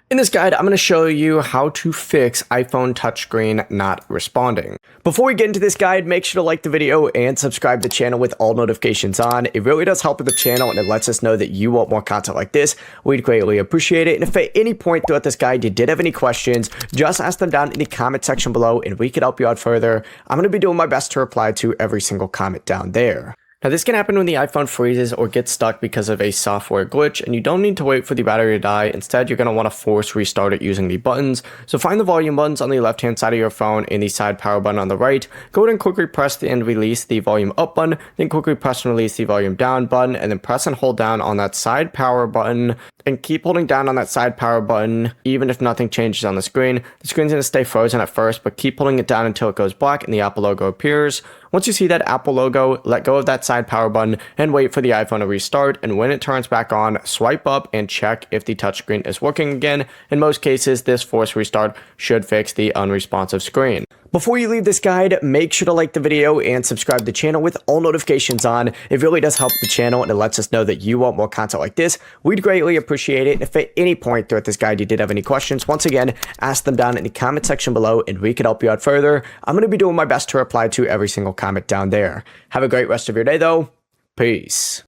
In this guide, I'm going to show you how to fix iPhone touchscreen not responding. Before we get into this guide, make sure to like the video and subscribe to the channel with all notifications on. It really does help with the channel and it lets us know that you want more content like this. We'd greatly appreciate it. And if at any point throughout this guide you did have any questions, just ask them down in the comment section below and we could help you out further. I'm going to be doing my best to reply to every single comment down there. Now this can happen when the iPhone freezes or gets stuck because of a software glitch, and you don't need to wait for the battery to die. Instead, you're going to want to force restart it using the buttons. So find the volume buttons on the left hand side of your phone and the side power button on the right. Go ahead and quickly press and release the volume up button, then quickly press and release the volume down button, and then press and hold down on that side power button. And keep holding down on that side power button even if nothing changes on the screen. The screen's going to stay frozen at first, but keep holding it down until it goes black and the Apple logo appears. Once you see that Apple logo, let go of that side power button and wait for the iPhone to restart. And when it turns back on, swipe up and check if the touchscreen is working again. In most cases, this forced restart should fix the unresponsive screen. Before you leave this guide, make sure to like the video and subscribe to the channel with all notifications on. It really does help the channel and it lets us know that you want more content like this. We'd greatly appreciate it. And if at any point throughout this guide you did have any questions, once again, ask them down in the comment section below and we could help you out further. I'm going to be doing my best to reply to every single comment down there. Have a great rest of your day though. Peace.